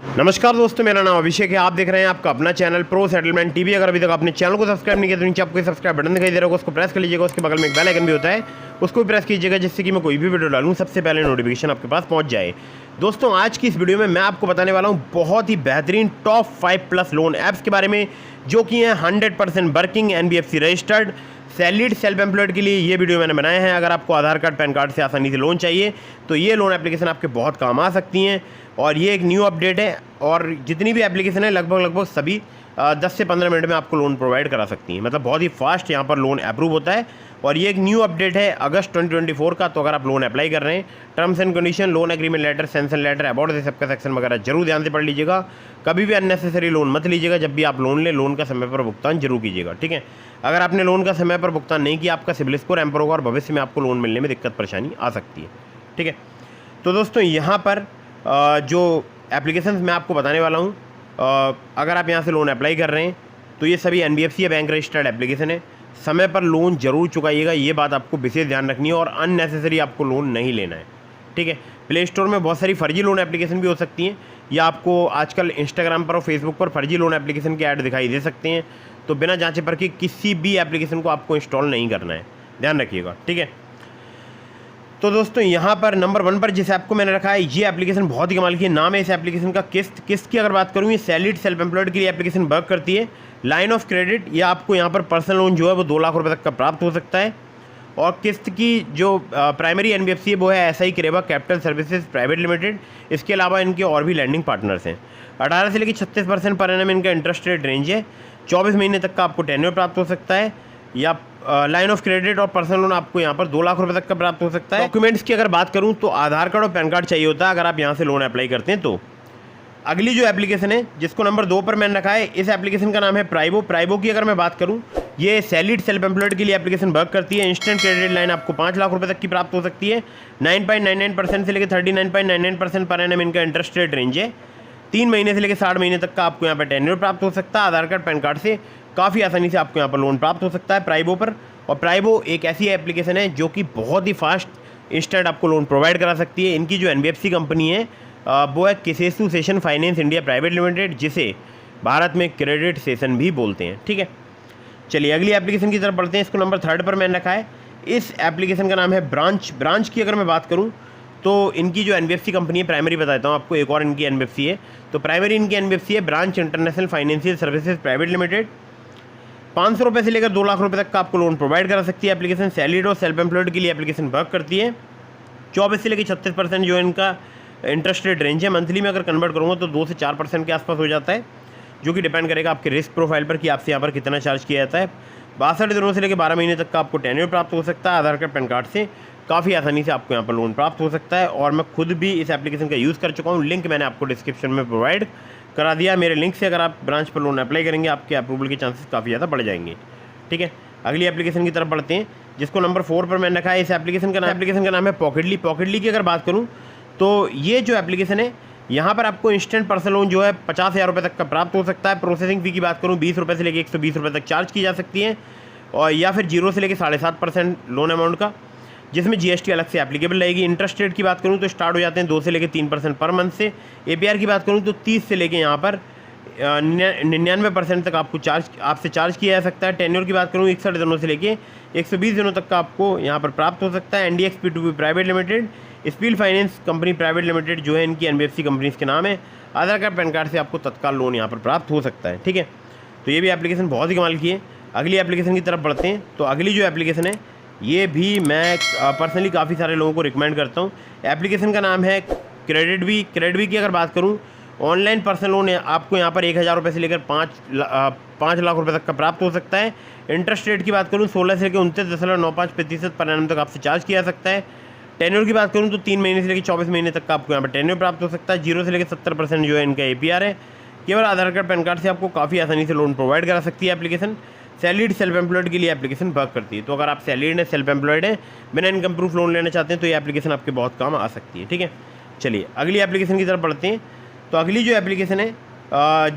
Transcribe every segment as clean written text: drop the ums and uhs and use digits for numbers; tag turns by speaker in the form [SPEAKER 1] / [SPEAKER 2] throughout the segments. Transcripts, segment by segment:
[SPEAKER 1] नमस्कार दोस्तों, मेरा नाम अभिषेक है। आप देख रहे हैं आपका अपना चैनल प्रो सेटलमेंट टीवी। अगर अभी तक आपने चैनल को सब्सक्राइब नहीं किया तो नीचे आपको सब्सक्राइब बटन दिखाई दे रहा होगा, उसको प्रेस कर लीजिएगा। उसके बगल में एक बेल आइकन भी होता है, उसको भी प्रेस कीजिएगा, जिससे कि मैं कोई भी वीडियो डालूं सबसे पहले नोटिफिकेशन आपके पास पहुंच जाए। दोस्तों, आज की इस वीडियो में मैं आपको बताने वाला हूँ बहुत ही बेहतरीन टॉप 5+ लोन ऐप्स के बारे में, जो कि हैं 100% working, NBFC registered, salaried, self employed के लिए ये वीडियो मैंने बनाए हैं। अगर आपको आधार कार्ड, पैन कार्ड से आसानी से लोन चाहिए तो ये लोन एप्लीकेशन आपके बहुत काम आ सकती हैं। और ये एक न्यू अपडेट है, और जितनी भी एप्लीकेशन है लगभग सभी 10 से 15 मिनट में आपको लोन प्रोवाइड करा सकती हैं। मतलब बहुत ही फास्ट यहाँ पर लोन अप्रूव होता है। और ये एक न्यू अपडेट है अगस्त 2024 का। तो अगर आप लोन अप्लाई कर रहे हैं, terms and condition, loan agreement letter, sanction letter, about this सबका सेक्शन वगैरह जरूर ध्यान से पढ़ लीजिएगा। कभी भी अननेसेसरी लोन मत लीजिएगा। जब भी आप लोन लें, लोन का समय पर भुगतान जरूर कीजिएगा, ठीक है। अगर आपने लोन का समय पर भुगतान नहीं किया, आपका सिबिल स्कोर एम्पर होगा और भविष्य में आपको लोन मिलने में दिक्कत परेशानी आ सकती है, ठीक है। तो दोस्तों, यहाँ पर जो एप्लीकेशंस मैं आपको बताने वाला हूँ, अगर आप यहाँ से लोन अप्लाई कर रहे हैं तो ये सभी NBFC या बैंक रजिस्टर्ड एप्लीकेशन है। समय पर लोन जरूर चुकाइएगा, ये बात आपको विशेष ध्यान रखनी है। और अननेसेसरी आपको लोन नहीं लेना है, ठीक है। प्ले स्टोर में बहुत सारी फर्जी लोन एप्लीकेशन भी हो सकती हैं, या आपको आजकल इंस्टाग्राम पर और फेसबुक पर फर्जी लोन एप्लीकेशन के ऐड दिखाई दे सकते हैं। तो बिना जांचे परखे किसी भी एप्लीकेशन को आपको इंस्टॉल नहीं करना है, ध्यान रखिएगा, ठीक है। तो दोस्तों, यहाँ पर नंबर 1 पर जिस ऐप को मैंने रखा है, ये एप्लीकेशन बहुत ही कमाल की है। नाम है इस एप्लीकेशन का किस्त की अगर बात करूँ, ये सैलरीड, सेल्फ एम्प्लॉयड के लिए एप्लीकेशन वर्क करती है। लाइन ऑफ क्रेडिट, ये आपको यहाँ पर पर्सनल लोन जो है वो 2 लाख रुपये तक का प्राप्त हो सकता है। और किस्त की जो प्राइमरी NBFC है वो है SI किरेबा कैपिटल सर्विसेज प्राइवेट लिमिटेड। इसके अलावा इनके और भी लैंडिंग पार्टनर्स हैं। 18 से लेकर 36% पर एनम इनका इंटरेस्ट रेट रेंज है। 24 महीने तक का आपको टेन्योर प्राप्त हो सकता है। या लाइन ऑफ क्रेडिट और पर्सनल लोन आपको यहाँ पर 2 लाख रुपए तक का प्राप्त हो सकता है। डॉक्यूमेंट्स की अगर बात करूँ तो आधार कार्ड और पैन कार्ड चाहिए होता है अगर आप यहाँ से लोन अप्लाई करते हैं। तो अगली जो एप्लीकेशन है, जिसको नंबर 2 पर मैंने रखा है, इस एप्लीकेशन का नाम है प्राइबो की अगर मैं बात करूँ, ये सैलरीड, सेल्फ एम्प्लॉयड के लिए एप्लीकेशन वर्क करती है। इंस्टेंट क्रेडिट लाइन आपको 5 लाख रुपए तक की प्राप्त हो सकती है। 9.99% से लेकर 39.99% पर एनम इनका इंटरेस्ट रेट रेंज है। 3 महीने से लेकर 60 महीने तक का आपको यहाँ पर टेन्योर प्राप्त हो सकता है। आधार कार्ड, पैन कार्ड से काफ़ी आसानी से आपको यहाँ पर लोन प्राप्त हो सकता है प्राइबो पर। और प्राइबो एक ऐसी एप्लीकेशन है जो कि बहुत ही फास्ट इंस्टेंट आपको लोन प्रोवाइड करा सकती है। इनकी जो NBFC कंपनी है वो है Kisetsu Saison finance India private limited, जिसे भारत में क्रेडिट सेशन भी बोलते हैं, ठीक है। चलिए अगली एप्लीकेशन की तरफ बढ़ते हैं। इसको नंबर 3 पर मैंने रखा है। इस एप्लीकेशन का नाम है ब्रांच की अगर मैं बात करूँ तो इनकी जो NBFC कंपनी है, प्राइमरी बताता हूँ आपको, एक और इनकी NBFC है। तो प्राइमरी इनकी NBFC है branch international financial services private limited. 500 रुपये से लेकर 2 लाख रुपए तक का आपको लोन प्रोवाइड करा सकती है एप्लीकेशन। सैलरीड और सेल्फ एम्प्लॉयड के लिए एप्लीकेशन वर्क करती है। 24 से लेकर 36% जो इनका इंटरेस्ट रेट रेंज है। मंथली में अगर कन्वर्ट करूँगा तो 2 से 4% के आसपास हो जाता है, जो कि डिपेंड करेगा आपके रिस्क प्रोफाइल पर कि आपसे यहाँ पर कितना चार्ज किया जाता है। 62 दिनों से लेकर 12 महीने तक का आपको टेन्योर प्राप्त हो सकता है। आधार कार्ड, पैन कार्ड से काफ़ी आसानी से आपको यहाँ पर लोन प्राप्त हो सकता है। और मैं खुद भी इस एप्लीकेशन का यूज़ कर चुका हूँ। लिंक मैंने आपको डिस्क्रिप्शन में प्रोवाइड करा दिया। मेरे लिंक से अगर आप ब्रांच पर लोन अप्लाई करेंगे, आपके अप्रूवल के चांसेस काफ़ी ज़्यादा बढ़ जाएंगे, ठीक है। अगली एप्लीकेशन की तरफ बढ़ते हैं, जिसको नंबर 4 पर मैंने रखा है। इस एप्लीकेशन का नाम है पॉकेटली की अगर बात करूँ तो ये जो एप्लीकेशन है, यहाँ पर आपको इंस्टेंट पर्सनल लोन जो है 50,000 रुपये तक का प्राप्त हो सकता है। प्रोसेसिंग फ़ी की बात करूँ 20 रुपये से लेकर 120 रुपये तक चार्ज की जा सकती है। और या फिर 0 से लेकर 7.5% लोन अमाउंट का, जिसमें GST अलग से एप्लीकेबल रहेगी। इंटरेस्ट रेट की बात करूँ तो स्टार्ट हो जाते हैं 2 से लेकर 3% पर मंथ से। APR की बात करूँ तो 30 से लेकर यहाँ पर 99% तक आपसे चार्ज किया जा सकता है। टेन्योर की बात करूँ 61 दिनों से लेके 120 दिनों तक का आपको यहाँ पर प्राप्त हो सकता है। NDX P2P private limited, spill finance company private limited जो है इनकी NBFC कंपनी के नाम है। आधार कार्ड, पैन कार्ड से आपको तत्काल लोन यहाँ पर प्राप्त हो सकता है, ठीक है। तो ये भी एप्लीकेशन बहुत ही कमाल की है। अगली एप्लीकेशन की तरफ बढ़ते हैं। तो अगली जो एप्लीकेशन है, ये भी मैं पर्सनली काफ़ी सारे लोगों को रिकमेंड करता हूँ। एप्लीकेशन का नाम है क्रेडिट की अगर बात करूँ, ऑनलाइन पर्सनल लोन आपको यहाँ पर 1,000 रुपये से लेकर 5 लाख रुपये तक का प्राप्त हो सकता है। इंटरेस्ट रेट की बात करूँ 16 से लेकर 29.95% पर एनम तक आपसे चार्ज किया जा सकता है। टेन्योर की बात करूँ तो 3 महीने से लेकर 24 महीने तक का आपको यहाँ पर टेन्योर प्राप्त हो सकता है। 0 से लेकर 70% जो है इनका APR है। केवल आधार कार्ड, पैन कार्ड से आपको काफ़ी आसानी से लोन प्रोवाइड करा सकती है एप्लीकेशन। सैलरीड, सेल्फ एम्प्लॉयड के लिए एप्लीकेशन वर्क करती है। तो अगर आप सैलरीड है, सेल्फ एम्प्लॉयड है, बिना इनकम प्रूफ लोन लेना चाहते हैं तो ये एप्लीकेशन आपके बहुत काम आ सकती है, ठीक है। चलिए अगली एप्लीकेशन की तरफ बढ़ते हैं। तो अगली जो एप्लीकेशन है,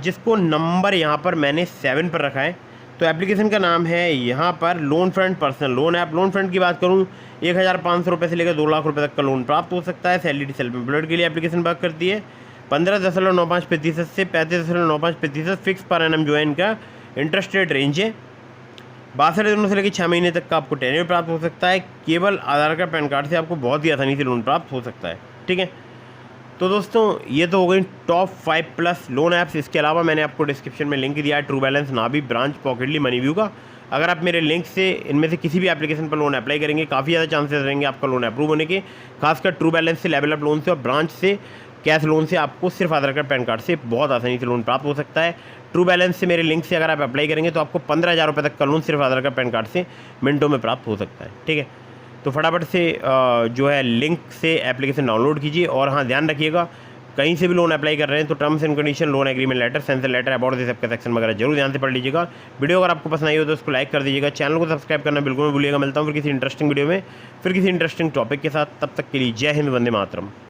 [SPEAKER 1] जिसको नंबर यहाँ पर मैंने 7 पर रखा है, तो एप्लीकेशन का नाम है यहाँ पर loan front personal loan app. Loan front की बात करूँ 1,500 रुपये से लेकर 2 लाख रुपये तक का लोन प्राप्त हो सकता है। सैलरी सेल्फ एम्प्लॉयड के लिए एप्लीकेशन वर्क करती है। 15.95% से 35.95% फिक्स पर एनम जो है इनका इंटरेस्ट रेट रेंज है। 62 दिनों से लेकर 6 महीने तक का आपको टेन्योर प्राप्त हो सकता है। केवल आधार कार्ड पैन कार्ड से आपको बहुत ही आसानी से लोन प्राप्त हो सकता है। ठीक है, तो दोस्तों ये तो हो गई टॉप 5+ लोन ऐप्स। इसके अलावा मैंने आपको डिस्क्रिप्शन में लिंक दिया है ट्रू बैलेंस, नाभी, ब्रांच, पॉकेटली, मनीव्यू का। अगर आप मेरे लिंक से इनमें से किसी भी एप्लीकेशन पर लोन अप्लाई करेंगे, काफ़ी ज़्यादा चांसेस रहेंगे आपका लोन अप्रूव होने के। खासकर ट्रू बैलेंस से, लेवल अप लोन से और ब्रांच से, कैश लोन से आपको सिर्फ आधार कार्ड पैन कार्ड से बहुत आसानी से लोन प्राप्त हो सकता है। ट्रू बैलेंस से मेरे लिंक से अगर आप अप्लाई करेंगे तो आपको 15,000 रुपये तक का लोन सिर्फ आधार कार्ड पैन कार्ड से मिनटों में प्राप्त हो सकता है। ठीक है, तो फटाफट से जो है लिंक से एप्लीकेशन डाउनलोड कीजिए। और हाँ, ध्यान रखिएगा कहीं से भी लोन अप्लाई कर रहे हैं तो terms and condition, loan agreement letter, sanction letter, about this सबका सेक्शन वगैरह जरूर ध्यान से पढ़ लीजिएगा। वीडियो अगर आपको पसंद आई हो तो उसको लाइक कर दीजिएगा, चैनल को सब्सक्राइब करना बिल्कुल मत भूलिएगा। मिलता हूँ फिर किसी इंटरेस्टिंग वीडियो में, फिर किसी इंटरेस्टिंग टॉपिक के साथ। तब तक के लिए जय हिंद, वंदे मातरम।